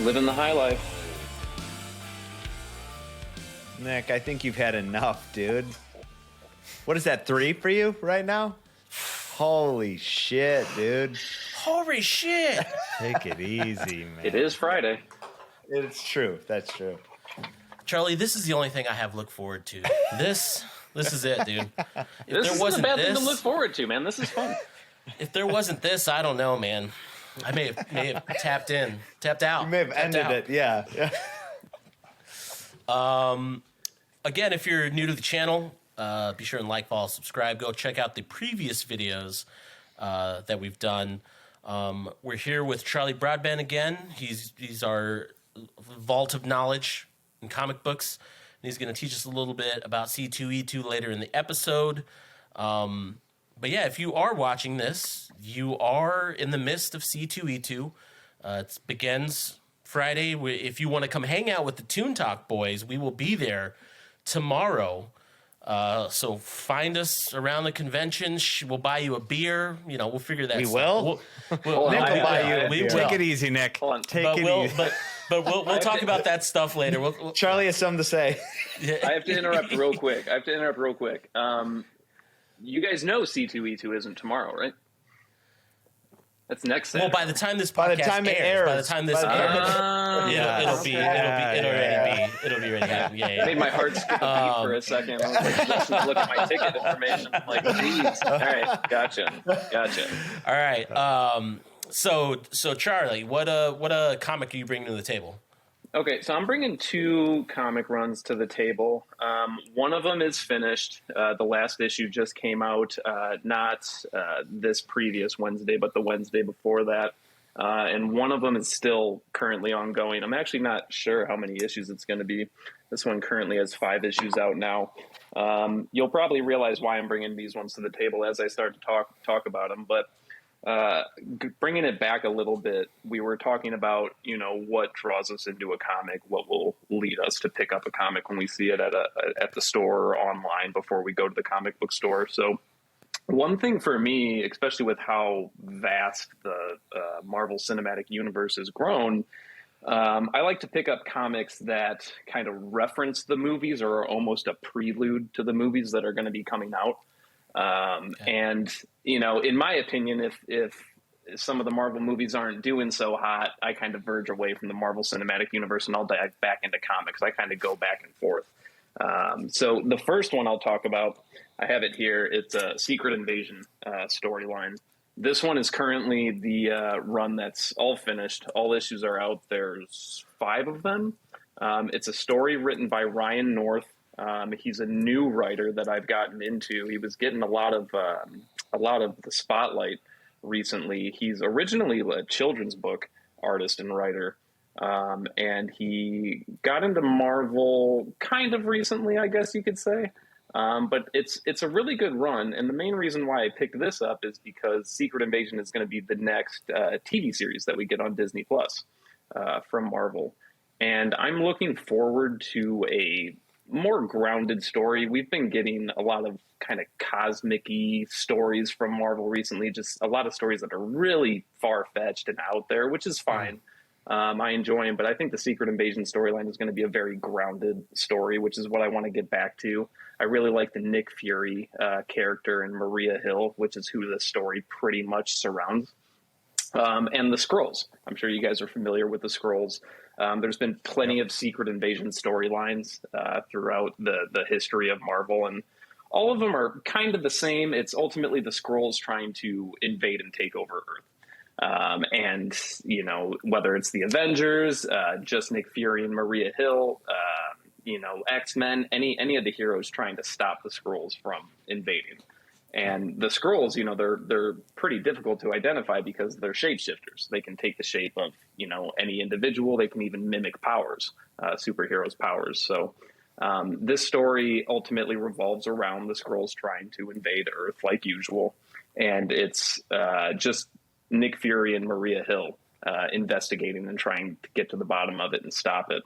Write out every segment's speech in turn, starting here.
Living the high life. Nick, I think you've had enough, dude. What is that, 3 for you right now? Holy shit, dude. Holy shit. Take it easy, man. It is Friday. It's true. That's true. Charlie, this is the only thing I have look forward to. This is it, dude. This isn't a bad thing to look forward to, man. This is fun. If there wasn't this, I don't know, man. I may have tapped out. You may have ended it, yeah. Again, if you're new to the channel, be sure and like, follow, subscribe. Go check out the previous videos that we've done. We're here with Charlie Broadbent again. He's our vault of knowledge in comic books. And he's going to teach us a little bit about C2E2 later in the episode. But yeah, if you are watching this, you are in the midst of C2E2. It begins Friday. If you want to come hang out with the Toon Talk boys, we will be there tomorrow. So find us around the convention. We'll buy you a beer. We'll figure that. We stuff. will. Nick will buy you. We will. Take it easy, Nick. Hold on. Take it easy. But we'll talk about that stuff later. Charlie has something to say. I have to interrupt real quick. You guys know C2E2 isn't tomorrow, right? That's next Saturday. Well, by the time this podcast airs, it'll be ready. Yeah. Made my heart skip a beat for a second. I was like, let's look at my ticket information. I'm like, geez. All right, gotcha. All right. So Charlie, what a comic are you bringing to the table? Okay, so I'm bringing 2 comic runs to the table. One of them is finished. The last issue just came out, not this previous Wednesday, but the Wednesday before that. And one of them is still currently ongoing. I'm actually not sure how many issues it's going to be. This one currently has 5 issues out now. You'll probably realize why I'm bringing these ones to the table as I start to talk about them. But bringing it back a little bit, we were talking about, what draws us into a comic, what will lead us to pick up a comic when we see it at the store or online before we go to the comic book store. So one thing for me, especially with how vast the Marvel Cinematic Universe has grown, I like to pick up comics that kind of reference the movies or are almost a prelude to the movies that are going to be coming out. And, in my opinion, if some of the Marvel movies aren't doing so hot, I kind of verge away from the Marvel Cinematic Universe and I'll dive back into comics. I kind of go back and forth. So the first one I'll talk about, I have it here. It's a Secret Invasion storyline. This one is currently the run that's all finished. All issues are out. There's 5 of them. It's a story written by Ryan North. He's a new writer that I've gotten into. He was getting a lot of the spotlight recently. He's originally a children's book artist and writer, and he got into Marvel kind of recently, I guess you could say. But it's a really good run, and the main reason why I picked this up is because Secret Invasion is going to be the next TV series that we get on Disney Plus from Marvel, and I'm looking forward to a more grounded story. We've been getting a lot of kind of cosmic-y stories from Marvel recently, just a lot of stories that are really far-fetched and out there, which is fine. I enjoy them, but I think the Secret Invasion storyline is going to be a very grounded story, which is what I want to get back to. I really like the Nick Fury character and Maria Hill, which is who the story pretty much surrounds. And the Skrulls. I'm sure you guys are familiar with the Skrulls. There's been plenty of Secret Invasion storylines throughout the history of Marvel, and all of them are kind of the same. It's ultimately the Skrulls trying to invade and take over Earth. And, whether it's the Avengers, just Nick Fury and Maria Hill, X-Men, any of the heroes trying to stop the Skrulls from invading. And the Skrulls, they're pretty difficult to identify because they're shapeshifters. They can take the shape of, any individual. They can even mimic powers, superheroes' powers. So this story ultimately revolves around the Skrulls trying to invade Earth like usual. And it's just Nick Fury and Maria Hill investigating and trying to get to the bottom of it and stop it.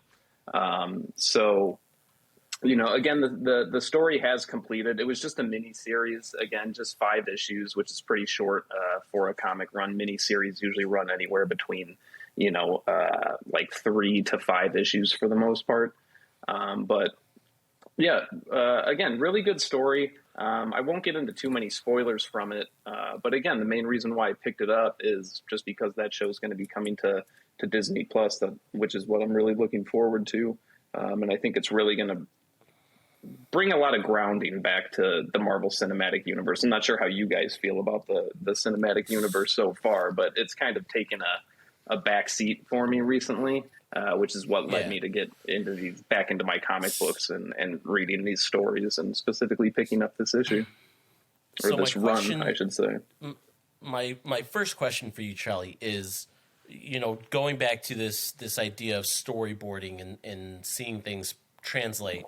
Again, the story has completed. It was just a mini series, again, just 5 issues, which is pretty short for a comic run. Mini series usually run anywhere between like 3 to 5 issues for the most part. But yeah, again, really good story. I won't get into too many spoilers from it. But again, the main reason why I picked it up is just because that show is going to be coming to Disney Plus, which is what I'm really looking forward to. And I think it's really going to bring a lot of grounding back to the Marvel Cinematic Universe. I'm not sure how you guys feel about the cinematic universe so far, but it's kind of taken a back seat for me recently, which is what led me to get back into my comic books and reading these stories, and specifically picking up this issue, or so this run, I should say. My first question for you, Charlie, is, going back to this idea of storyboarding and seeing things translate.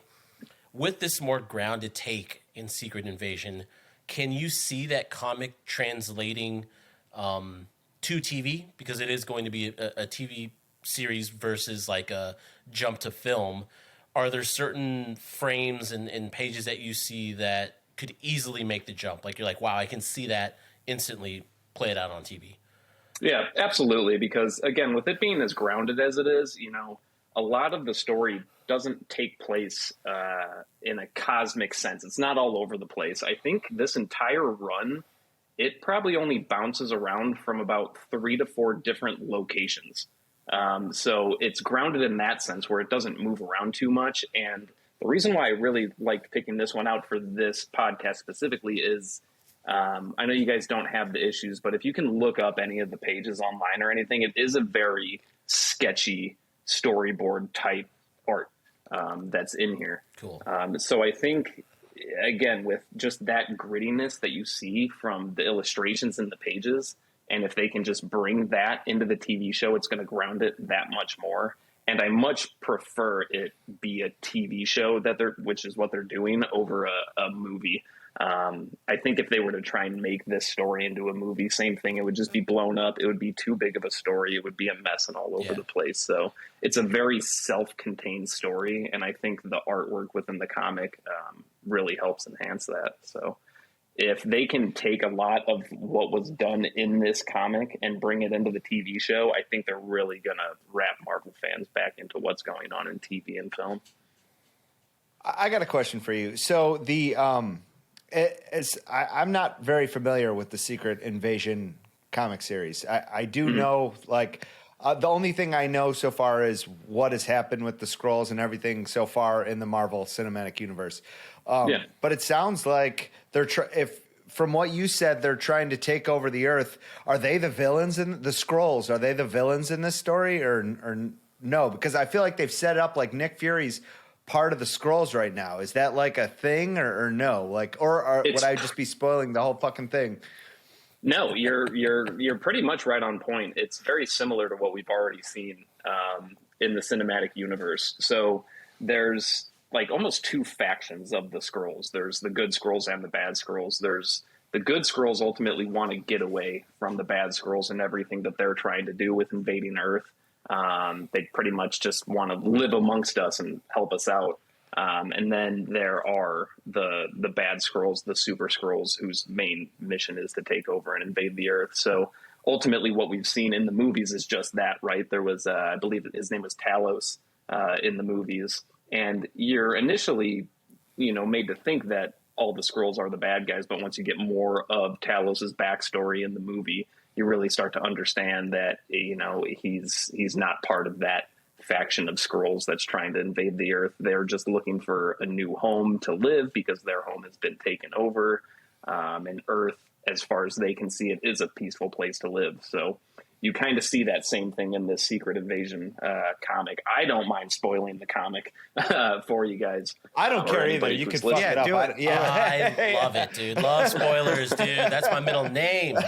With this more grounded take in Secret Invasion, can you see that comic translating to TV? Because it is going to be a TV series versus like a jump to film. Are there certain frames and pages that you see that could easily make the jump? Like, you're like, wow, I can see that instantly play it out on TV. Yeah, absolutely. Because again, with it being as grounded as it is, a lot of the story doesn't take place in a cosmic sense. It's not all over the place. I think this entire run, it probably only bounces around from about 3 to 4 different locations. So it's grounded in that sense where it doesn't move around too much. And the reason why I really liked picking this one out for this podcast specifically is I know you guys don't have the issues, but if you can look up any of the pages online or anything, it is a very sketchy storyboard type art that's in here. Cool. So I think, again, with just that grittiness that you see from the illustrations in the pages, and if they can just bring that into the TV show, it's going to ground it that much more. And I much prefer it be a TV show which is what they're doing, over a movie. I think if they were to try and make this story into a movie, same thing, it would just be blown up. It would be too big of a story. It would be a mess and all over the place. So it's a very self-contained story. And I think the artwork within the comic really helps enhance that. So if they can take a lot of what was done in this comic and bring it into the TV show, I think they're really going to wrap Marvel fans back into what's going on in TV and film. I got a question for you. So I'm not very familiar with the Secret Invasion comic series. I do know, the only thing I know so far is what has happened with the Skrulls and everything so far in the Marvel Cinematic Universe. But it sounds like from what you said, they're trying to take over the Earth. Are they the villains in the Skrulls? Are they the villains in this story, or no? Because I feel like they've set it up like Nick Fury's part of the Skrulls right now. Is that like a thing, or no? Would I just be spoiling the whole fucking thing? No, you're pretty much right on point. It's very similar to what we've already seen in the cinematic universe. So there's like almost 2 factions of the Skrulls. There's the good Skrulls and the bad Skrulls. There's the good Skrulls ultimately want to get away from the bad Skrulls and everything that they're trying to do with invading Earth. They pretty much just want to live amongst us and help us out. And then there are the bad Skrulls, the super Skrulls, whose main mission is to take over and invade the Earth. So ultimately what we've seen in the movies is just that, right? There was, I believe his name was Talos in the movies. And you're initially, made to think that all the Skrulls are the bad guys. But once you get more of Talos's backstory in the movie, you really start to understand that, he's not part of that faction of Skrulls that's trying to invade the Earth. They're just looking for a new home to live because their home has been taken over. And Earth, as far as they can see it, is a peaceful place to live. So you kind of see that same thing in this Secret Invasion comic. I don't mind spoiling the comic for you guys. I don't care either. You can fuck it up. Do it. Yeah, I love it, dude. Love spoilers, dude. That's my middle name.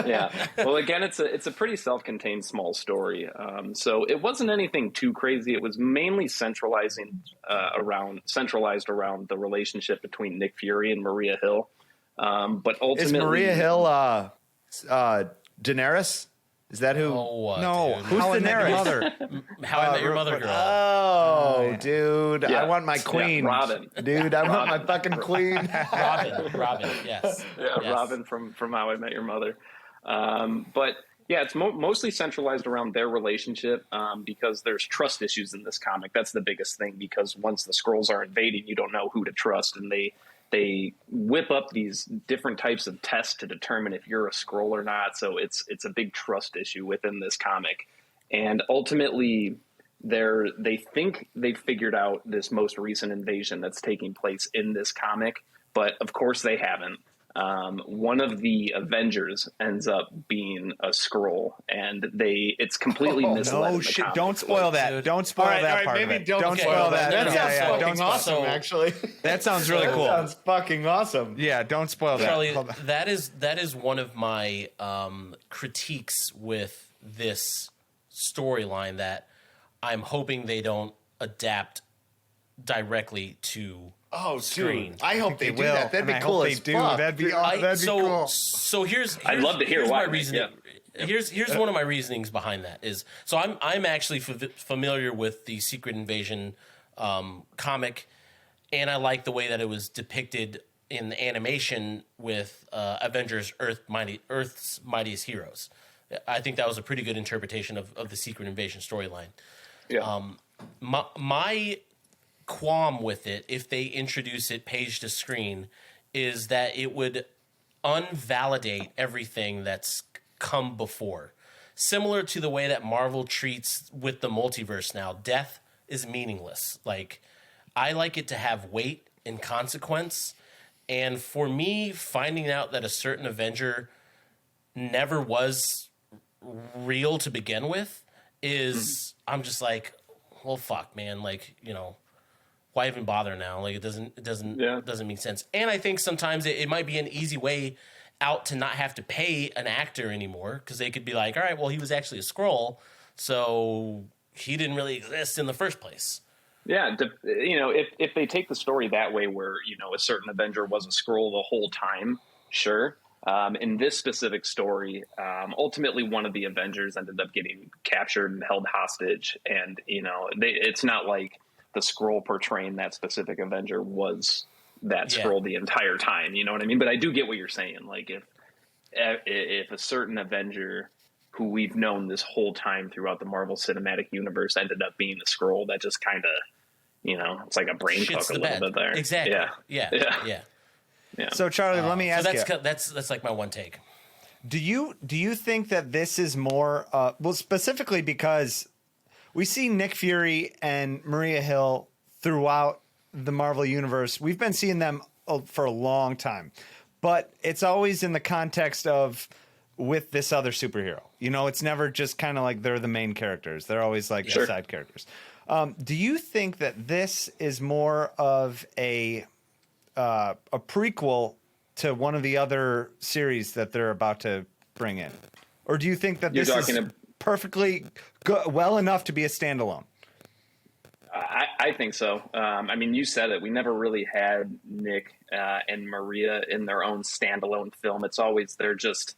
Yeah. Well, again, it's a pretty self-contained small story. So it wasn't anything too crazy. It was mainly centralized around the relationship between Nick Fury and Maria Hill. But ultimately, is Maria Hill Daenerys? Is that who? No, dude. Who's Daenerys? Mother? How I Met Your Mother girl. Oh, dude, yeah. I want my queen. Yeah, Robin. Dude, I want my fucking queen. Robin, yes. Yeah, yes. Robin from How I Met Your Mother. But Yeah, it's mostly centralized around their relationship because there's trust issues in this comic. That's the biggest thing, because once the Skrulls are invading, you don't know who to trust, and they whip up these different types of tests to determine if you're a Skrull or not. So it's a big trust issue within this comic, and ultimately they think they've figured out this most recent invasion that's taking place in this comic, but of course they haven't. One of the Avengers ends up being a Skrull, and it's completely misled. No shit! Don't spoil that. Dude. Don't spoil that part. Maybe of it. don't spoil that. That sounds fucking don't awesome. So- Actually, That sounds really that cool. sounds fucking awesome. Yeah, don't spoil that. Charlie, Hold on. that is one of my critiques with this storyline that I'm hoping they don't adapt directly to screen. I hope they do will, that. That'd and be I cool hope as they do. fuck. That'd be cool. So here's I'd love to hear here's why, my reasoning. yeah. Here's one of my reasonings behind that is, so I'm actually familiar with the Secret Invasion comic, and I like the way that it was depicted in the animation with Avengers Earth's Mightiest Heroes. I think that was a pretty good interpretation of the Secret Invasion storyline. Yeah. My qualm with it, if they introduce it page to screen, is that it would unvalidate everything that's come before. Similar to the way that Marvel treats with the multiverse now, death is meaningless. Like, I like it to have weight and consequence. And for me, finding out that a certain Avenger never was real to begin with is, I'm just like, well, fuck, man. Like, you know, why even bother now? Like, it doesn't make sense. And I think sometimes it might be an easy way out to not have to pay an actor anymore, because they could be like, all right, well, he was actually a Skrull, so he didn't really exist in the first place. Yeah, you know, if they take the story that way, where, you know, a certain Avenger was a Skrull the whole time, sure. In this specific story, ultimately one of the Avengers ended up getting captured and held hostage, and, you know, it's not like the Skrull portraying that specific Avenger was that Skrull the entire time. You know what I mean? But I do get what you're saying. Like, if a certain Avenger who we've known this whole time throughout the Marvel Cinematic Universe ended up being a Skrull, that just kind of, you know, it's like a brain Shits fuck a the little bed. bit there. Exactly. Yeah. So, Charlie, let me ask So you. that's like my one take. Do you think that this is more well, specifically because we see Nick Fury and Maria Hill throughout the Marvel universe? We've been seeing them for a long time, but it's always in the context of with this other superhero. You know, it's never just kind of like they're the main characters. They're always like the side characters. Do you think that this is more of a prequel to one of the other series that they're about to bring in? Or do you think that this is perfectly well enough to be a standalone? I think so. I mean, you said it. We never really had Nick and Maria in their own standalone film. It's always they're just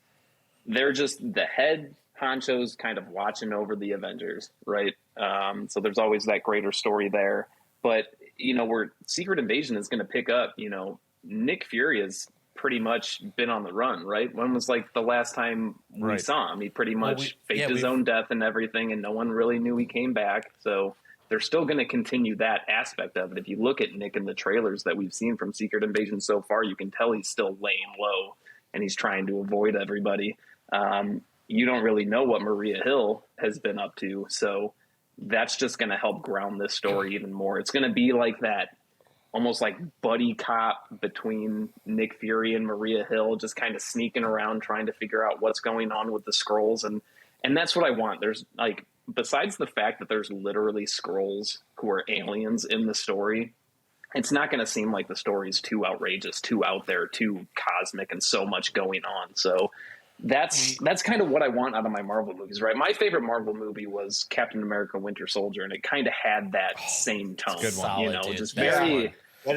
the head honchos kind of watching over the Avengers, right? So there's always that greater story there. But, you know, where Secret Invasion is going to pick up, you know, Nick Fury has pretty much been on the run, right? When was like the last time we saw him? He pretty much faked his own death and everything, and no one really knew he came back. So they're still going to continue that aspect of it. If you look at Nick in the trailers that we've seen from Secret Invasion so far, you can tell he's still laying low and he's trying to avoid everybody. You don't really know what Maria Hill has been up to, so that's just going to help ground this story even more. It's going to be like that, almost like buddy cop between Nick Fury and Maria Hill, just kind of sneaking around trying to figure out what's going on with the Skrulls. And that's what I want. There's like, besides the fact that there's literally Skrulls who are aliens in the story, it's not going to seem like the story's too outrageous, too out there, too cosmic, and so much going on. So that's kind of what I want out of my Marvel movies, right? My favorite Marvel movie was Captain America: Winter Soldier, and it kind of had that same tone. Good one. Solid, You know, dude. just That's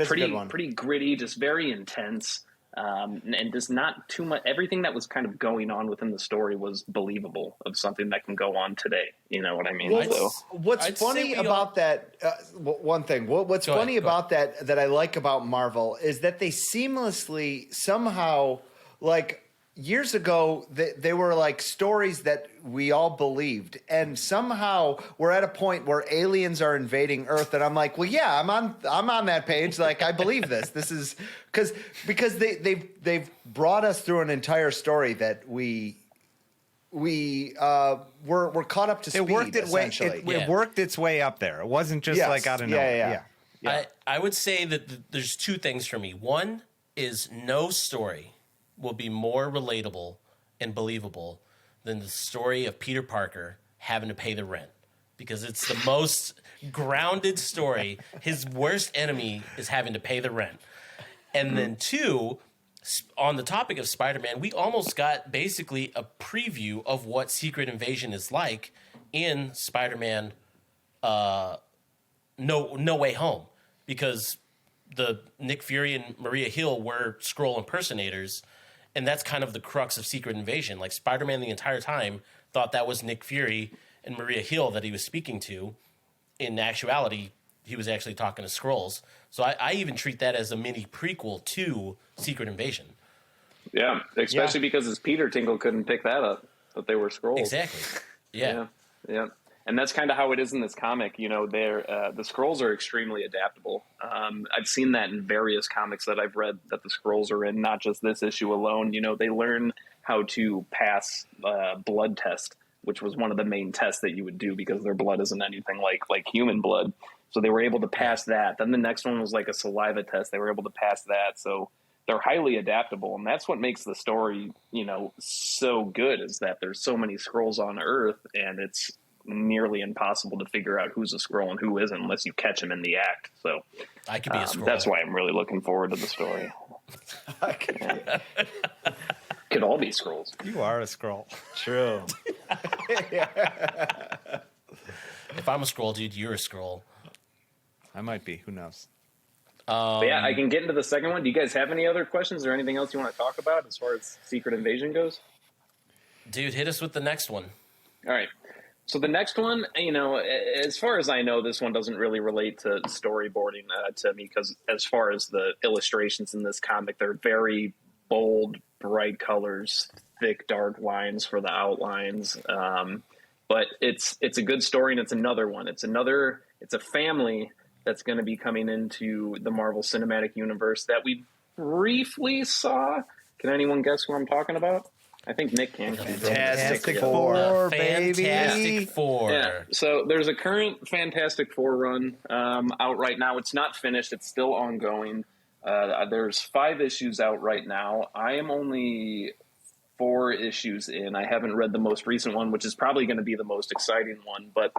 very one. pretty gritty, just very intense, and just not too much. Everything that was kind of going on within the story was believable of something that can go on today. You know what I mean? Well, So what's I'd funny say we about that? One thing. What's Go ahead, funny go about that I like about Marvel is that they seamlessly somehow like years ago, they were like stories that we all believed, and somehow we're at a point where aliens are invading Earth, and I'm like, well, yeah, I'm on that page. Like, I believe this. This is because they've brought us through an entire story that we're caught up to speed. It worked its way up there. It wasn't just like out of nowhere. Yeah. I would say that there's two things for me. One is no story will be more relatable and believable than the story of Peter Parker having to pay the rent, because it's the most grounded story. His worst enemy is having to pay the rent. And then two, on the topic of Spider-Man, we almost got basically a preview of what Secret Invasion is like in Spider-Man No Way Home, because the Nick Fury and Maria Hill were Skrull impersonators, and that's kind of the crux of Secret Invasion. Like, Spider-Man the entire time thought that was Nick Fury and Maria Hill that he was speaking to. In actuality, he was actually talking to Skrulls. So I even treat that as a mini prequel to Secret Invasion. Yeah, especially because his Peter Tingle couldn't pick that up, that they were Skrulls. Exactly. Yeah. And that's kind of how it is in this comic. You know, the Skrulls are extremely adaptable. I've seen that in various comics that I've read that the Skrulls are in, not just this issue alone. You know, they learn how to pass blood test, which was one of the main tests that you would do because their blood isn't anything like human blood. So they were able to pass that. Then the next one was like a saliva test. They were able to pass that. So they're highly adaptable. And that's what makes the story, you know, so good, is that there's so many Skrulls on Earth, and it's nearly impossible to figure out who's a Skrull and who isn't unless you catch him in the act. So I could be a Skrull. That's why I'm really looking forward to the story. Could all be Skrulls. You are a Skrull. True. If I'm a Skrull, dude, you're a Skrull. I might be. Who knows? But yeah, I can get into the second one. Do you guys have any other questions or anything else you want to talk about as far as Secret Invasion goes? Dude, hit us with the next one. All right. So the next one, you know, as far as I know, this one doesn't really relate to storyboarding to me, because as far as the illustrations in this comic, they're very bold, bright colors, thick, dark lines for the outlines. But it's a good story, and it's another one. It's a family that's going to be coming into the Marvel Cinematic Universe that we briefly saw. Can anyone guess who I'm talking about? I think Nick can. Fantastic Four, baby. Fantastic Four. Yeah. So there's a current Fantastic Four run out right now. It's not finished. It's still ongoing. There's 5 issues out right now. I am only 4 issues in. I haven't read the most recent one, which is probably going to be the most exciting one. But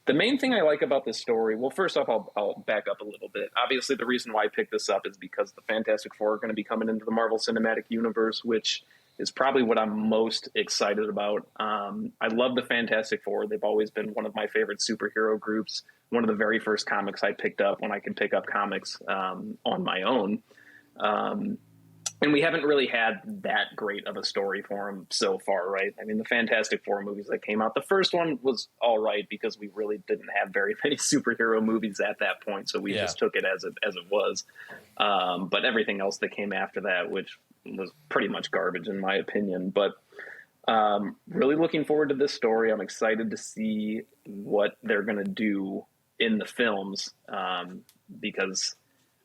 the main thing I like about this story, well, first off, I'll back up a little bit. Obviously, the reason why I picked this up is because the Fantastic Four are going to be coming into the Marvel Cinematic Universe, which is probably what I'm most excited about. I love the Fantastic Four. They've always been one of my favorite superhero groups. One of the very first comics I picked up when I could pick up comics on my own. And we haven't really had that great of a story for them so far, right? I mean, the Fantastic Four movies that came out, the first one was all right because we really didn't have very many superhero movies at that point, so we just took it as it was. But everything else that came after that, which was pretty much garbage in my opinion. But really looking forward to this story. I'm excited to see what they're going to do in the films because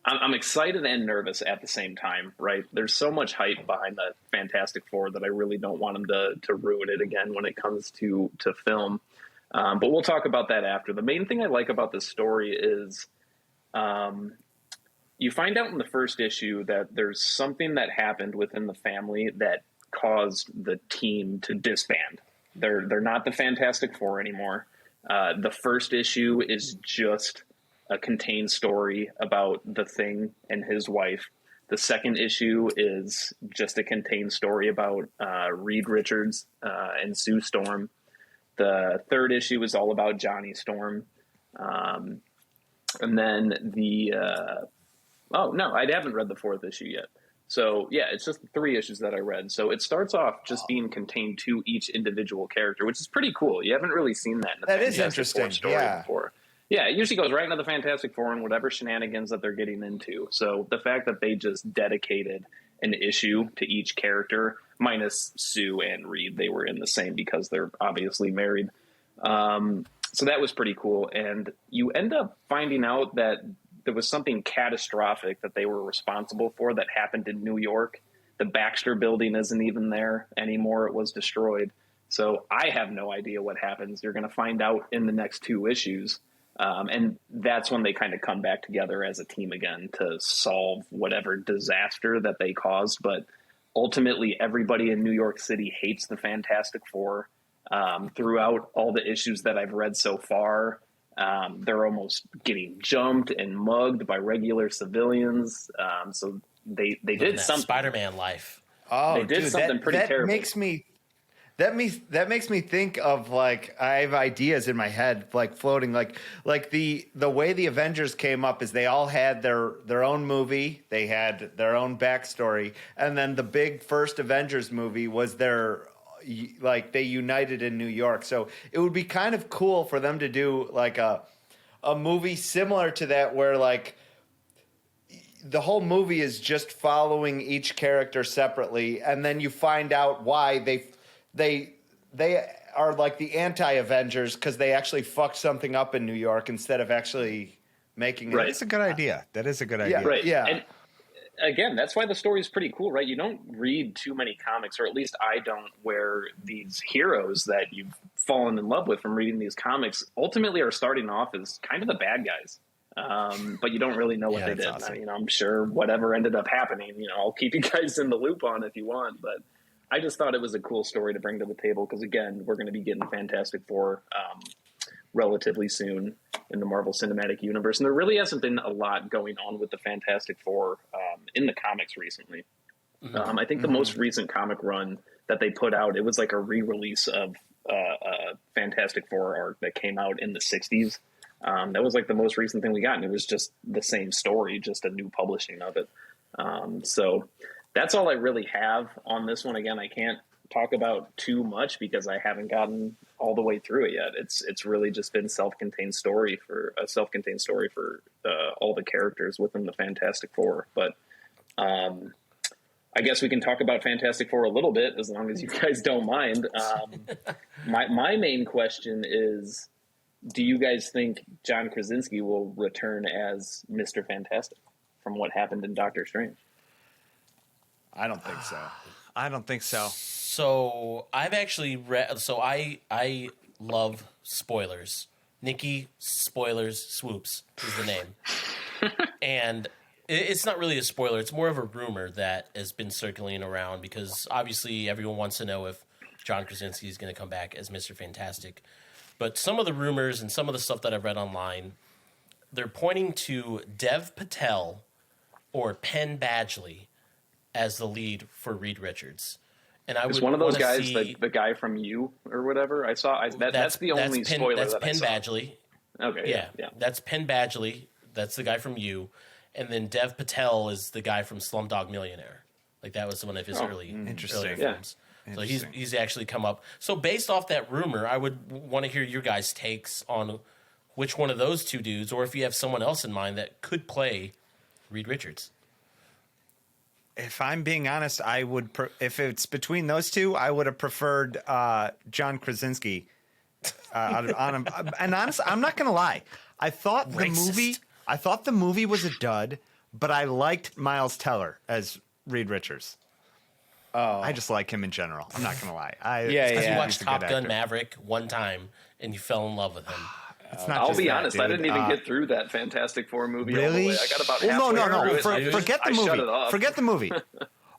I'm excited and nervous at the same time, right? There's so much hype behind the Fantastic Four that I really don't want them to ruin it again when it comes to film. But we'll talk about that after. The main thing I like about this story is you find out in the first issue that there's something that happened within the family that caused the team to disband. They're not the Fantastic Four anymore. The first issue is just a contained story about the Thing and his wife. The second issue is just a contained story about Reed Richards and Sue Storm. The third issue is all about Johnny Storm. And then I haven't read the fourth issue yet. So yeah, it's just 3 issues that I read. So it starts off just being contained to each individual character, which is pretty cool. You haven't really seen that in a Fantastic Four story before. Yeah, it usually goes right into the Fantastic Four and whatever shenanigans that they're getting into. So the fact that they just dedicated an issue to each character, minus Sue and Reed. They were in the same because they're obviously married. So that was pretty cool. And you end up finding out that there was something catastrophic that they were responsible for that happened in New York. The Baxter building isn't even there anymore. It was destroyed. So I have no idea what happens. You're going to find out in the next 2 issues. And that's when they kind of come back together as a team again to solve whatever disaster that they caused. But ultimately, everybody in New York City hates the Fantastic Four. Throughout all the issues that I've read so far, they're almost getting jumped and mugged by regular civilians. So they did something. Spider-Man life. Oh, they did something pretty terrible. That makes me think of, like, I have ideas in my head, like floating, like the way the Avengers came up is they all had their own movie, they had their own backstory, and then the big first Avengers movie was like they united in New York. So it would be kind of cool for them to do like a movie similar to that, where like the whole movie is just following each character separately, and then you find out why they are like the anti-Avengers because they actually fucked something up in New York instead of actually making it. Right. That's a good idea. That is a good idea. Right. Yeah. And again, that's why the story is pretty cool, right? You don't read too many comics, or at least I don't, where these heroes that you've fallen in love with from reading these comics ultimately are starting off as kind of the bad guys. But you don't really know what they did. Awesome. I'm sure whatever ended up happening, I'll keep you guys in the loop on if you want, but I just thought it was a cool story to bring to the table because, again, we're going to be getting Fantastic Four relatively soon in the Marvel Cinematic Universe. And there really hasn't been a lot going on with the Fantastic Four in the comics recently. I think the most recent comic run that they put out, it was like a re-release of Fantastic Four arc that came out in the 60s. That was like the most recent thing we got, and it was just the same story, just a new publishing of it. So that's all I really have on this one. Again, I can't talk about too much because I haven't gotten all the way through it yet. It's really just been self-contained story for all the characters within the Fantastic Four. But I guess we can talk about Fantastic Four a little bit as long as you guys don't mind. My main question is, do you guys think John Krasinski will return as Mr. Fantastic from what happened in Doctor Strange? I don't think so. I don't think so. So I've actually read. So I love spoilers. Nikki Spoilers Swoops is the name, and it's not really a spoiler. It's more of a rumor that has been circulating around because obviously everyone wants to know if John Krasinski is going to come back as Mr. Fantastic. But some of the rumors and some of the stuff that I've read online, they're pointing to Dev Patel or Penn Badgley as the lead for Reed Richards. And I was would one of those guys, see, the guy from You or whatever. I saw that's the only spoiler that's that Penn I saw. Badgley. Okay, yeah. That's Penn Badgley. That's the guy from You. And then Dev Patel is the guy from Slumdog Millionaire. Like that was one of his earlier films. So he's actually come up. So based off that rumor, I would want to hear your guys' takes on which one of those two dudes, or if you have someone else in mind that could play Reed Richards. If I'm being honest, I would. If it's between those two, I would have preferred John Krasinski. And honestly, I'm not going to lie. I thought the movie was a dud, but I liked Miles Teller as Reed Richards. Oh, I just like him in general. I'm not going to lie. Because you watched Top Gun Maverick one time and you fell in love with him. I'll be honest. Dude. I didn't even get through that Fantastic Four movie. Really? All the way. I got about halfway through it. Forget the movie. Forget the movie.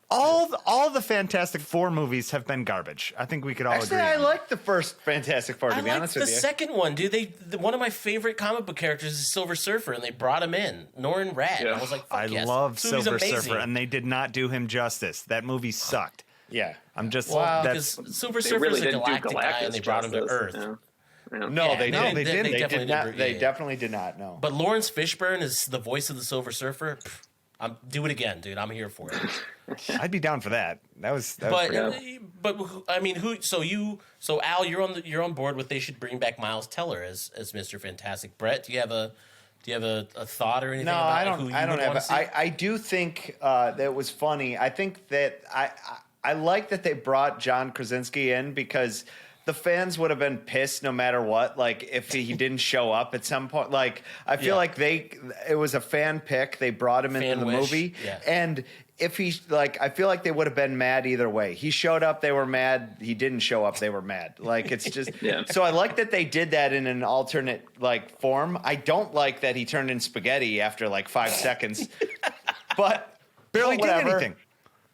All the Fantastic Four movies have been garbage. I think we could all agree. Actually, I like the first Fantastic Four. To be honest with you, the second one, dude. One of my favorite comic book characters is Silver Surfer, and they brought him in, Norrin Radd. Yeah. I was like, fuck yes. love Silver Surfer, and they did not do him justice. That movie sucked. Yeah, I'm just because Silver Surfer is a galactic guy, and they brought him to Earth. Yeah. No, they didn't. They definitely did not. No. But Lawrence Fishburne is the voice of the Silver Surfer. Do it again, dude. I'm here for it. I'd be down for that. But I mean, So Al, you're on board with they should bring back Miles Teller as Mr. Fantastic. Brett, do you have Do you have a thought or anything? No, about I don't. Who you I don't would have. wanna see? I do think that it was funny. I think that I like that they brought John Krasinski in because the fans would have been pissed no matter what. Like if he didn't show up at some point. Like I feel like it was a fan pick. They brought him into the movie, and if he I feel like they would have been mad either way. He showed up, they were mad. He didn't show up, they were mad. Like it's just So I like that they did that in an alternate form. I don't like that he turned in spaghetti after 5 seconds, but barely did anything.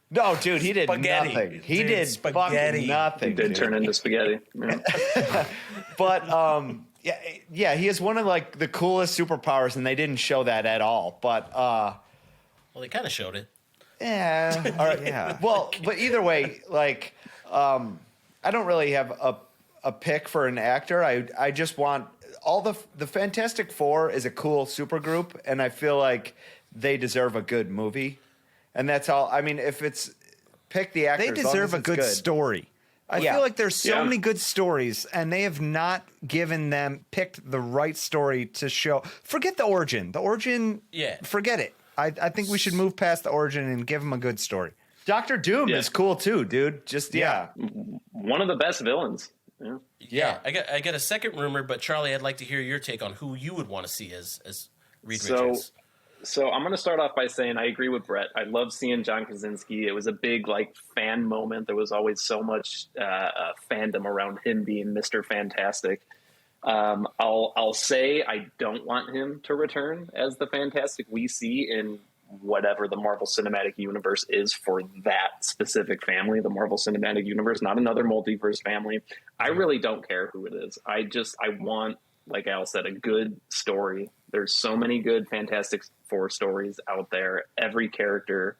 No, dude, he did Spaghetti. nothing. He Dude, did spaghetti. fucking nothing. He did dude. turn into spaghetti. Yeah. But yeah, he has one of the coolest superpowers, and they didn't show that at all. But Well, they kind of showed it. yeah, all right, yeah. Well, but either way, I don't really have a pick for an actor. I just want all the Fantastic Four is a cool supergroup, and I feel like they deserve a good movie. And that's all. I mean, if it's pick the actors, They deserve a good story. I feel like there's so many good stories, and they have not picked the right story to show. Forget the origin. The origin, forget it. I think we should move past the origin and give them a good story. Doctor Doom is cool too, dude. Just one of the best villains. Yeah. I got a second rumor, but Charlie, I'd like to hear your take on who you would want to see as Reed Richards. So I'm going to start off by saying I agree with Brett. I love seeing John Krasinski. It was a big fan moment. There was always so much fandom around him being Mr. Fantastic. I'll say I don't want him to return as the Fantastic we see in whatever the Marvel Cinematic Universe is for that specific family, the Marvel Cinematic Universe, not another multiverse family. I really don't care who it is. I want, like Al said, a good story. There's so many good Fantastic Four stories out there. Every character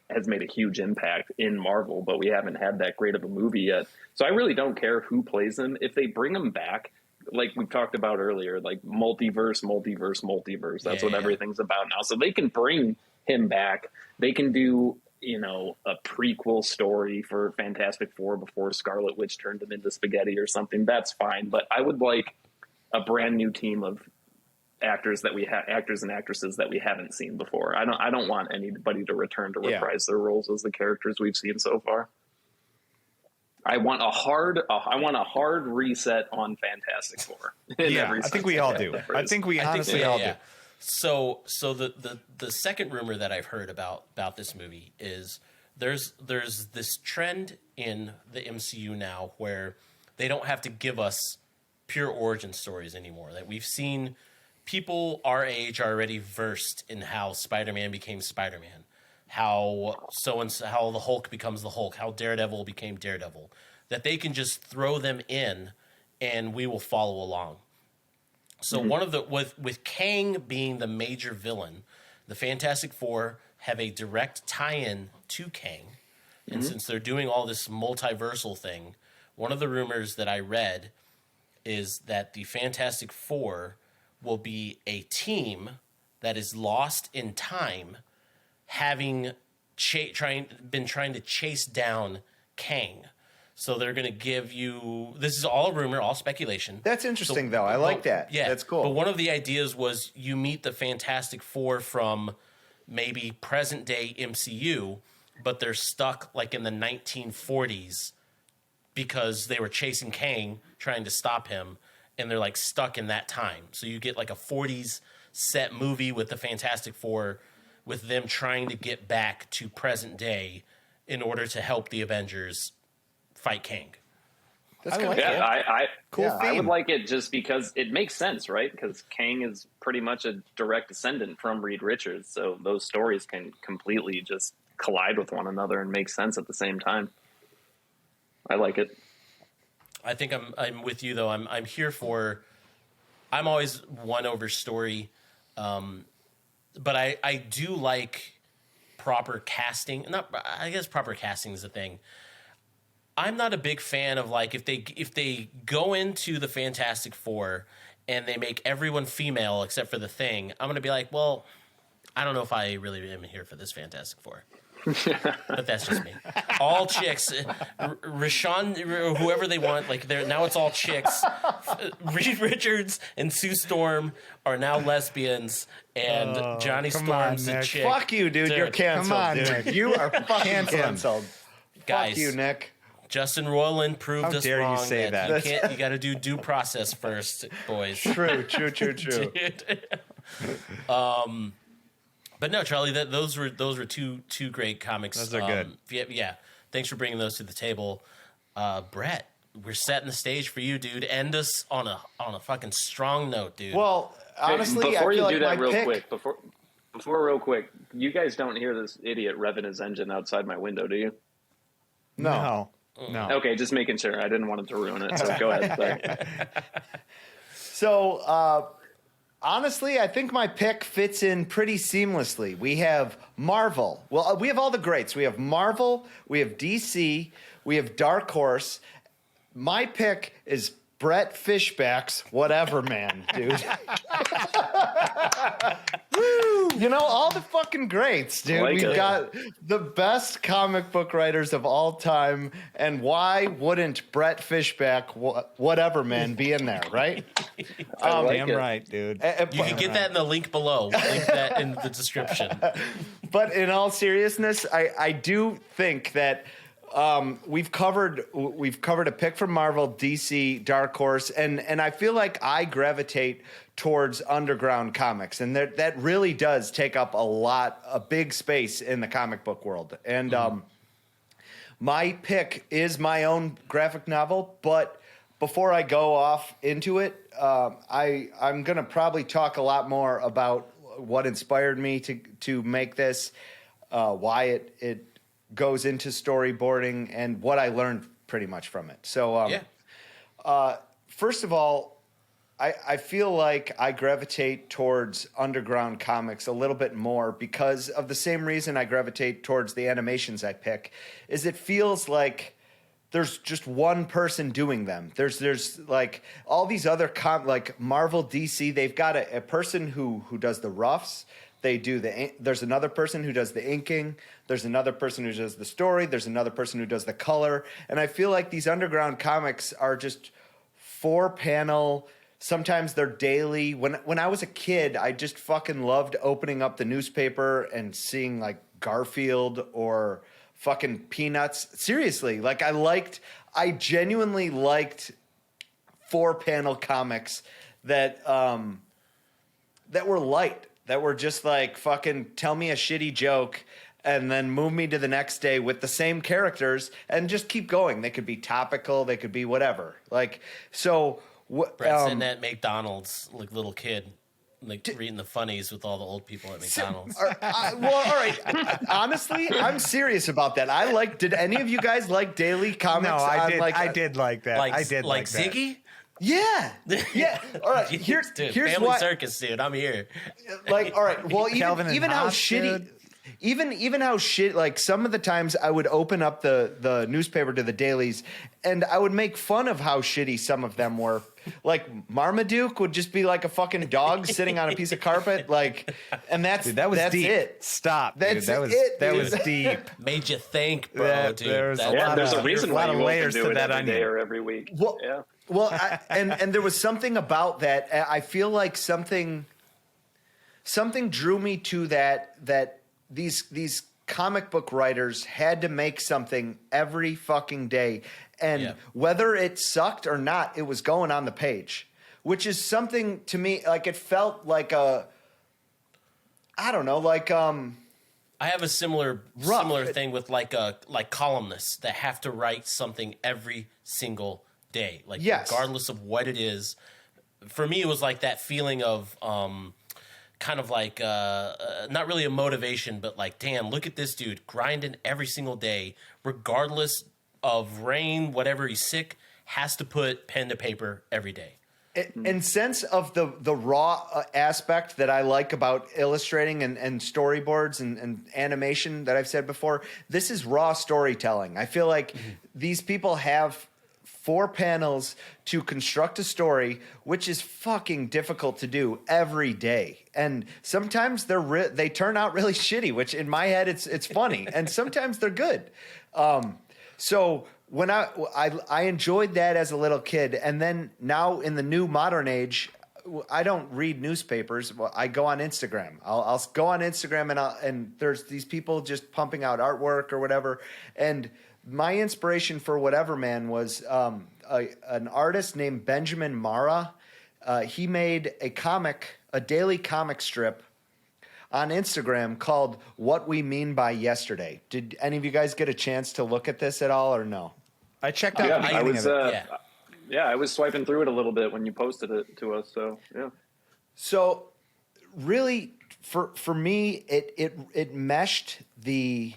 has made a huge impact in Marvel, but we haven't had that great of a movie yet. So I really don't care who plays them. If they bring them back, like we talked about earlier, multiverse. That's what everything's about now. So they can bring him back. They can do, a prequel story for Fantastic Four before Scarlet Witch turned him into spaghetti or something. That's fine. But I would like a brand new team of actors and actresses that we haven't seen before. I don't want anybody to return to reprise their roles as the characters we've seen so far. I want a hard reset on Fantastic Four. I think we all do. I think we honestly all do. So the second rumor that I've heard about this movie is there's this trend in the MCU now where they don't have to give us pure origin stories anymore. That we've seen people our age are already versed in how Spider-Man became Spider-Man, how the Hulk becomes the Hulk, how Daredevil became Daredevil, that they can just throw them in and we will follow along. So one of with Kang being the major villain, the Fantastic Four have a direct tie-in to Kang. And since they're doing all this multiversal thing, one of the rumors that I read is that the Fantastic Four will be a team that is lost in time, having been trying to chase down Kang. So they're going to give you... This is all a rumor, all speculation. That's interesting, though. I like that. Yeah. That's cool. But one of the ideas was you meet the Fantastic Four from maybe present-day MCU, but they're stuck in the 1940s because they were chasing Kang, trying to stop him, and they're stuck in that time. So you get a 40s set movie with the Fantastic Four with them trying to get back to present day in order to help the Avengers fight Kang. That's kind of cool. I would like it just because it makes sense, right? Because Kang is pretty much a direct descendant from Reed Richards, so those stories can completely just collide with one another and make sense at the same time. I like it. I think I'm with you though. I'm here for. I'm always one over story, but I do like proper casting. I guess proper casting is a thing. I'm not a big fan of if they go into the Fantastic Four and they make everyone female except for the Thing. I'm gonna be like, well, I don't know if I really am here for this Fantastic Four. But that's just me. All chicks, Rashawn, whoever they want, like now it's all chicks. Reed Richards and Sue Storm are now lesbians, and Johnny Storm's a chick. Fuck you, dude. You're canceled. Come on, dude. Nick. You are fucking canceled. Guys, Fuck you, Nick. Justin Roiland proved How us dare you wrong. say that? You can't. You got to do due process first, boys. True. But no, Charlie, those were two great comics. Those are good. Yeah. Thanks for bringing those to the table, Brett. We're setting the stage for you, dude. End us on a fucking strong note, dude. Well, honestly, before I feel you do like that my real pick. quick, before real quick, you guys don't hear this idiot revving his engine outside my window, do you? No. Okay, just making sure. I didn't want it to ruin it. So go ahead. Sorry. So, honestly, I think my pick fits in pretty seamlessly. We have Marvel. Well, we have all the greats. We have Marvel, we have DC, we have Dark Horse. My pick is Brett Fishback's Whatever Man, dude. Woo! You know, all the fucking greats, dude. Like We've it. got the best comic book writers of all time. And why wouldn't Brett Fishback, Whatever Man, be in there, right? I like Damn it. right, dude. You can get that in the link below. We'll link that in the description. But in all seriousness, I do think that we've covered a pick from Marvel, DC, Dark Horse, and I feel like I gravitate towards underground comics, and that really does take up a big space in the comic book world. And my pick is my own graphic novel, but before I go off into it, I'm gonna probably talk a lot more about what inspired me to make this, why it goes into storyboarding, and what I learned pretty much from it. So, first of all, I feel like I gravitate towards underground comics a little bit more because of the same reason I gravitate towards the animations I pick, is it feels like there's just one person doing them. There's like all these other like Marvel, DC, they've got a person who does the roughs. There's another person who does the inking. There's another person who does the story. There's another person who does the color. And I feel like these underground comics are just 4-panel. Sometimes they're daily. When I was a kid, I just fucking loved opening up the newspaper and seeing like Garfield or fucking Peanuts. Seriously, like I genuinely liked 4-panel comics that were light. That were just like fucking tell me a shitty joke and then move me to the next day with the same characters and just keep going. They could be topical. They could be whatever. Like, so. Brett's in that McDonald's, like little kid, like reading the funnies with all the old people at McDonald's. Well, all right. Honestly, I'm serious about that. Did any of you guys like daily comics? No, I did. Like, I did like that. I did like that. Ziggy? Yeah. All right. Here's Family what. Circus, dude. I'm here. Like, all right. Well, Calvin and even how Hobbes, shitty. dude. Even how shit, like some of the times I would open up the newspaper to the dailies and I would make fun of how shitty some of them were. Like Marmaduke would just be like a fucking dog sitting on a piece of carpet. Like, and that's deep. it. Stop. That's dude. it. That dude. was deep. Made you think, bro, Yeah, dude. there's a That's- lot There's of- a reason there's a why lot of you won't layers do to it that every day onion. or every week. Well, Yeah. well, and there was something about that. I feel like something drew me to that these comic book writers had to make something every fucking day, and whether it sucked or not, it was going on the page, which is something to me like it felt like I don't know, like I have a similar thing with like columnists that have to write something every single day, like regardless of what it is. For me, it was like that feeling of kind of like not really a motivation, but like, damn, look at this dude grinding every single day, regardless of rain, whatever, he's sick, has to put pen to paper every day. And sense of the raw aspect that I like about illustrating and storyboards and animation that I've said before, this is raw storytelling. I feel like these people have 4 panels to construct a story, which is fucking difficult to do every day. And sometimes they turn out really shitty, which in my head it's funny, and sometimes they're good. So when I enjoyed that as a little kid, and then now in the new modern age, I don't read newspapers. I go on Instagram. I'll go on Instagram and there's these people just pumping out artwork or whatever. And my inspiration for Whatever Man was an artist named Benjamin Marra. He made a daily comic strip on Instagram called What We Mean by Yesterday. Did any of you guys get a chance to look at this at all or no? I checked out the beginning of it. Yeah, I was swiping through it a little bit when you posted it to us. So yeah. So really, for me, it meshed the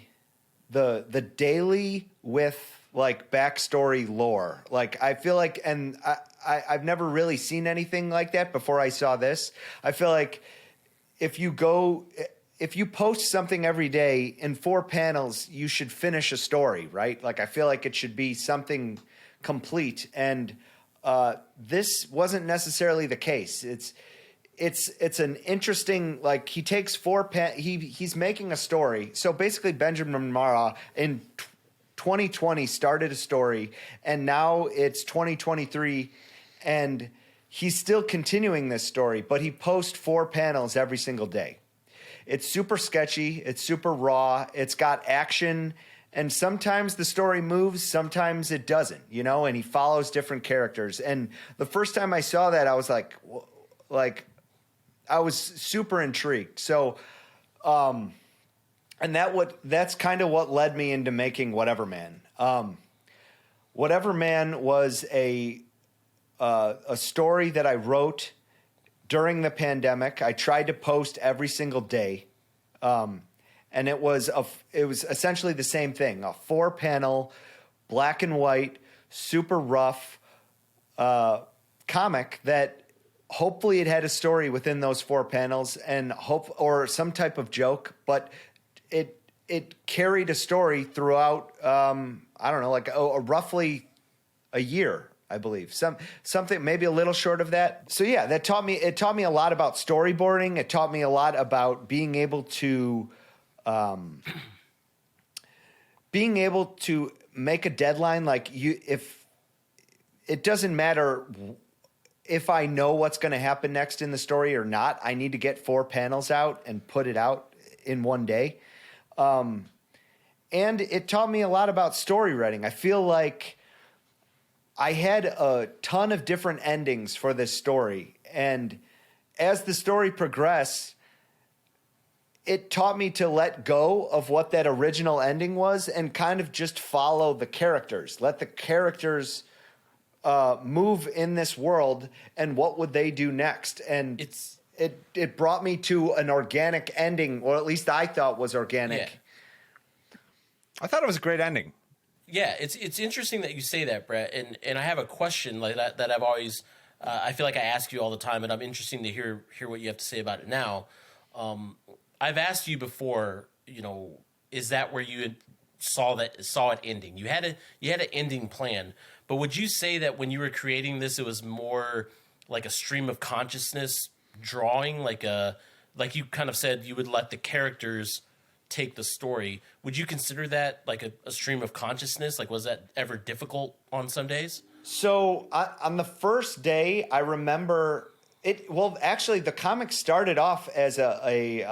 daily with like backstory lore. Like I feel like, and I've never really seen anything like that before I saw this. I feel like if you post something every day in 4 panels, you should finish a story, right? Like I feel like it should be something complete, and this wasn't necessarily the case. It's an interesting, like he takes he's making a story. So basically Benjamin Marra in 2020 started a story, and now it's 2023 and he's still continuing this story, but he posts 4 panels every single day. It's super sketchy, it's super raw, it's got action, and sometimes the story moves, sometimes it doesn't, and he follows different characters. And the first time I saw that, I was like I was super intrigued. So, and that's kind of what led me into making Whatever Man. Whatever Man was a story that I wrote during the pandemic. I tried to post every single day. And it was essentially the same thing, a 4-panel, black and white, super rough comic that hopefully it had a story within those 4 panels and or some type of joke, but it carried a story throughout, I don't know, like roughly a year, I believe. Something maybe a little short of that. So yeah, it taught me a lot about storyboarding. It taught me a lot about being able to make a deadline. Like if it doesn't matter if I know what's going to happen next in the story or not, I need to get 4 panels out and put it out in one day. And it taught me a lot about story writing. I feel like I had a ton of different endings for this story. And as the story progressed, it taught me to let go of what that original ending was and kind of just follow the characters. Let the characters move in this world, and what would they do next? And it brought me to an organic ending, or at least I thought was organic. Yeah. I thought it was a great ending. Yeah, it's interesting that you say that, Brett. And I have a question like that I've always I feel like I ask you all the time, and I'm interested to hear what you have to say about it now. I've asked you before, is that where you saw it ending? You had an ending plan, but would you say that when you were creating this, it was more like a stream of consciousness drawing, like you kind of said you would let the characters take the story? Would you consider that like a stream of consciousness? Like, was that ever difficult on some days? So on the first day, I remember it. Well, actually, the comic started off as a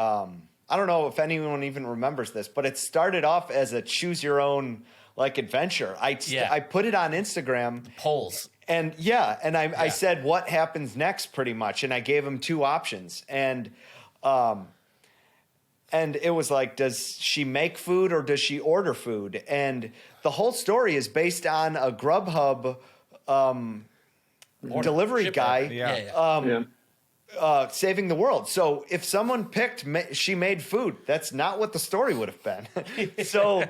I don't know if anyone even remembers this, but it started off as a choose your own like adventure. I put it on Instagram. Polls. And I said what happens next pretty much, and I gave him 2 options, and it was like, does she make food or does she order food? And the whole story is based on a Grubhub delivery guy saving the world. So if someone picked she made food, that's not what the story would have been. So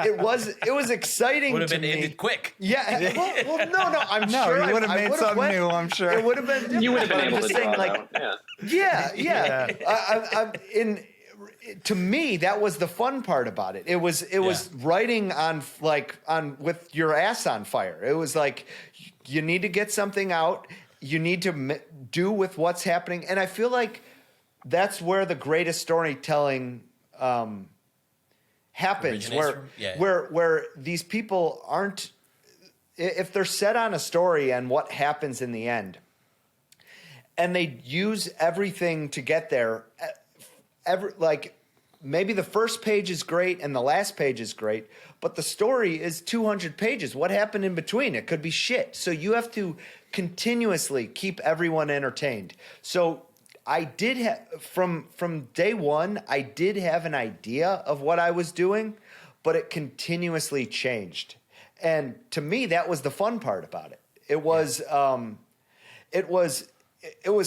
it was exciting. Would have to been me. Ended quick. Yeah. Well, no. I'm sure you would have made something new. I'm sure it would have been. You would have been able to saying, draw like, it out. Yeah. Yeah. to me, that was the fun part about it. It was writing on with your ass on fire. It was like, you need to get something out. You need to do with what's happening. And I feel like that's where the greatest storytelling happens, where these people aren't, if they're set on a story and what happens in the end, and they use everything to get there, maybe the first page is great and the last page is great, but the story is 200 pages. What happened in between? It could be shit. So you have to continuously keep everyone entertained. So I did have, from day one, I did have an idea of what I was doing, but it continuously changed. And to me, that was the fun part about it. It was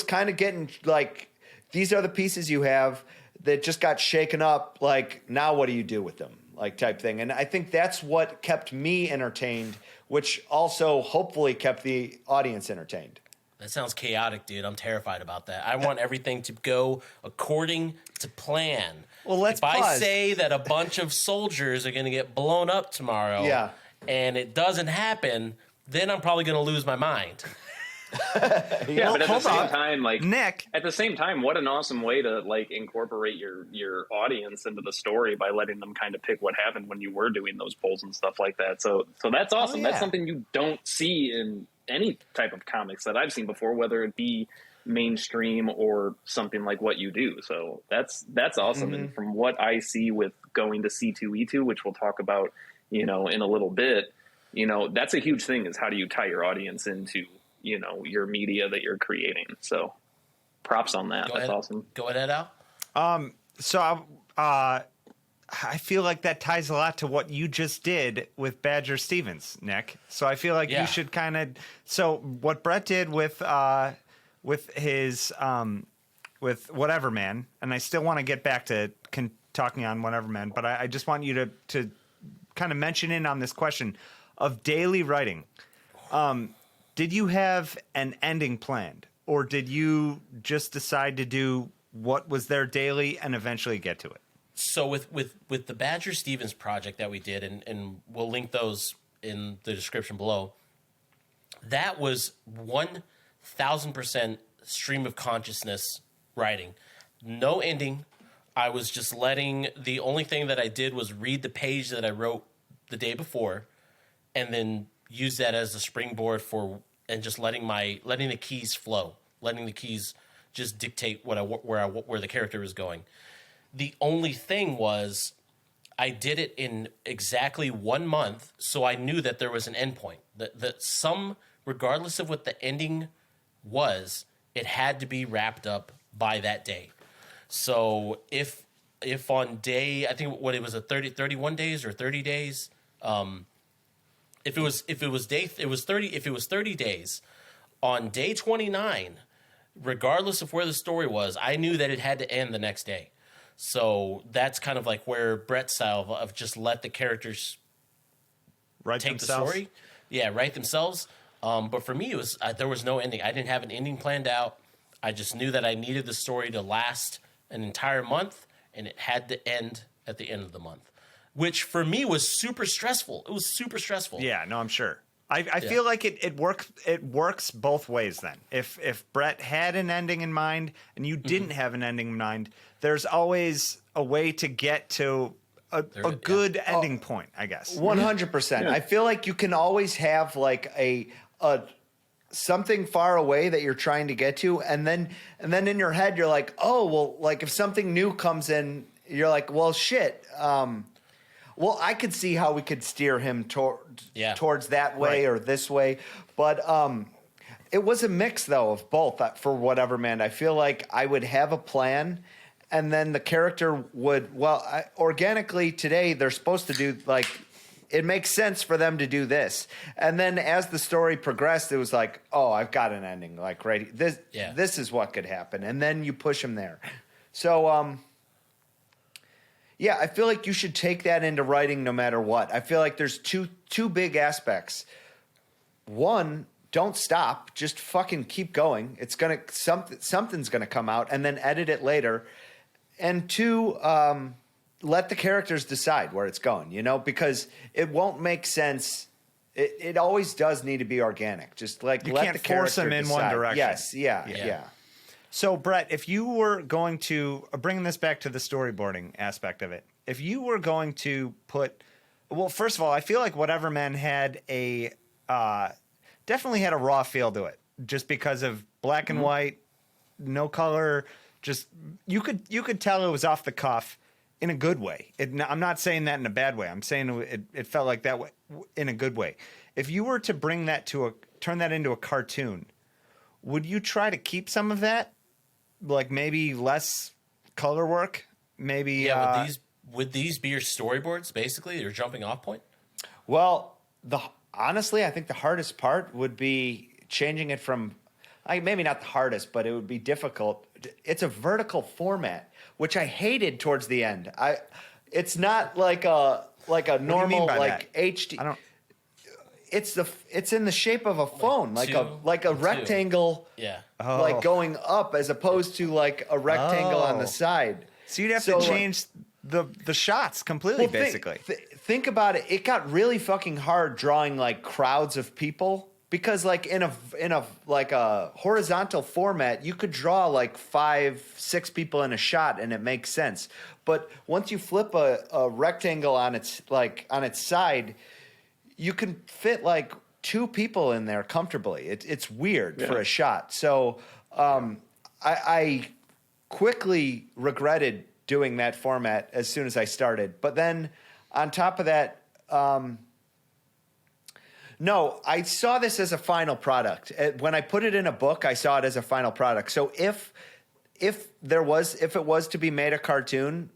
kind of getting like, these are the pieces you have that just got shaken up. Like, now what do you do with them? Like, type thing. And I think that's what kept me entertained, which also hopefully kept the audience entertained. That sounds chaotic, dude. I'm terrified about that. I want everything to go according to plan. Well, let's If I pause. say that a bunch of soldiers are going to get blown up tomorrow, and it doesn't happen, then I'm probably going to lose my mind. Yeah, but at the same time, like Nick, at the same time, what an awesome way to like incorporate your audience into the story by letting them kind of pick what happened when you were doing those polls and stuff like that. So that's awesome. That's something you don't see in any type of comics that I've seen before, whether it be mainstream or something like what you do. So that's awesome. And from what I see with going to C2E2, which we'll talk about, in a little bit, that's a huge thing, is how do you tie your audience into, your media that you're creating. So props on that. That's awesome. Go ahead, Al. So I feel like that ties a lot to what you just did with Badger Stevens, Nick. So I feel like you should kind of. So what Brett did with his with Whatever Man, and I still want to get back to talking on Whatever Man, but I just want you to kind of mention in on this question of daily writing. Did you have an ending planned, or did you just decide to do what was there daily and eventually get to it? So with the Badger Stevens project that we did, and we'll link those in the description below, that was 1,000% stream of consciousness writing. No ending. I was just the only thing that I did was read the page that I wrote the day before, and then use that as a springboard and just letting the keys flow, letting the keys just dictate where the character is going. The only thing was, I did it in exactly 1 month, so I knew that there was an endpoint. That regardless of what the ending was, it had to be wrapped up by that day. So if on day, I think what it was, 31 days or 30 days. If it was 30 days, on day 29, regardless of where the story was, I knew that it had to end the next day. So that's kind of like where Brett's style of just let the characters Write take themselves. the story. Yeah, write themselves. But for me, it was there was no ending. I didn't have an ending planned out. I just knew that I needed the story to last an entire month, and it had to end at the end of the month, which for me was super stressful. It was super stressful. Yeah, no, I'm sure. I feel like it works both ways then. If Brett had an ending in mind and you didn't have an ending in mind, there's always a way to get to a good ending point, I guess. 100%. I feel like you can always have like a something far away that you're trying to get to, and then in your head you're like, oh well, like if something new comes in, you're like, well shit. Well, I could see how we could steer him towards that way or this way. But it was a mix, though, of both for Whatever Man. I feel like I would have a plan, and then the character would, organically today, they're supposed to do, like, it makes sense for them to do this. And then as the story progressed, it was like, oh, I've got an ending. Like, right, this is what could happen. And then you push him there. So, yeah, I feel like you should take that into writing no matter what. I feel like there's two big aspects. One, don't stop. Just fucking keep going. It's something's gonna come out, and then edit it later. and two, let the characters decide where it's going, because it won't make sense. It always does need to be organic. Just like You let can't the force character them in decide. one direction. Yes, yeah. So, Brett, if you were going to bring this back to the storyboarding aspect of it, if you were going to first of all, I feel like Whatever Man had definitely had a raw feel to it, just because of black and white, no color. Just you could tell it was off the cuff in a good way. I'm not saying that in a bad way. I'm saying it felt like that way, in a good way. If you were to bring that turn that into a cartoon, would you try to keep some of that? Like maybe less color work? Maybe Yeah, would these be your storyboards, basically, your jumping off point? Well, honestly, I think the hardest part would be changing it from, maybe not the hardest, but it would be difficult. It's a vertical format, which I hated towards the end. It's not like a normal like HD. I don't. It's in the shape of a phone, like a rectangle. Yeah. Like going up as opposed to like a rectangle on the side. So you'd have to change the shots completely, basically. Think about it. It got really fucking hard drawing like crowds of people, because like in a like a horizontal format, you could draw like 5-6 people in a shot and it makes sense. But once you flip a rectangle on its side, you can fit like 2 people in there comfortably. It's weird for a shot. So I quickly regretted doing that format as soon as I started. But then on top of that, no, I saw this as a final product. When I put it in a book, I saw it as a final product. So if it was to be made a cartoon,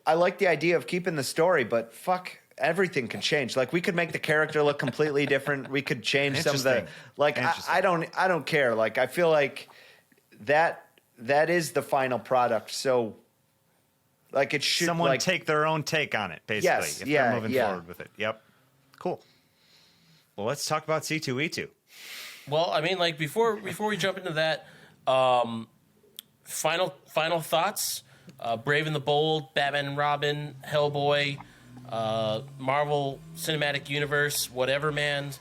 I like the idea of keeping the story, but fuck, everything could change. Like we could make the character look completely different. We could change some of the I don't care. Like I feel like that is the final product. So like it should someone take their own take on it, basically. Yes, if they're moving forward with it. Yep. Cool. Well, let's talk about C2E2. Well, I mean, like before we jump into that, final thoughts. Brave and the Bold, Batman and Robin, Hellboy, Marvel Cinematic Universe, Whatever Man.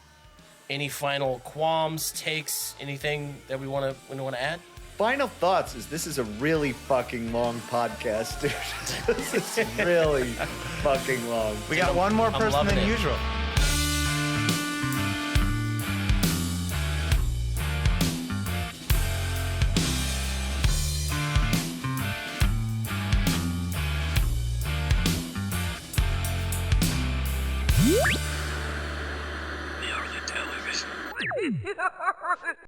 Any final qualms, takes, anything that we want to add? Final thoughts is this is a really fucking long podcast, dude. This is really fucking long. We got one more person than usual. The early television.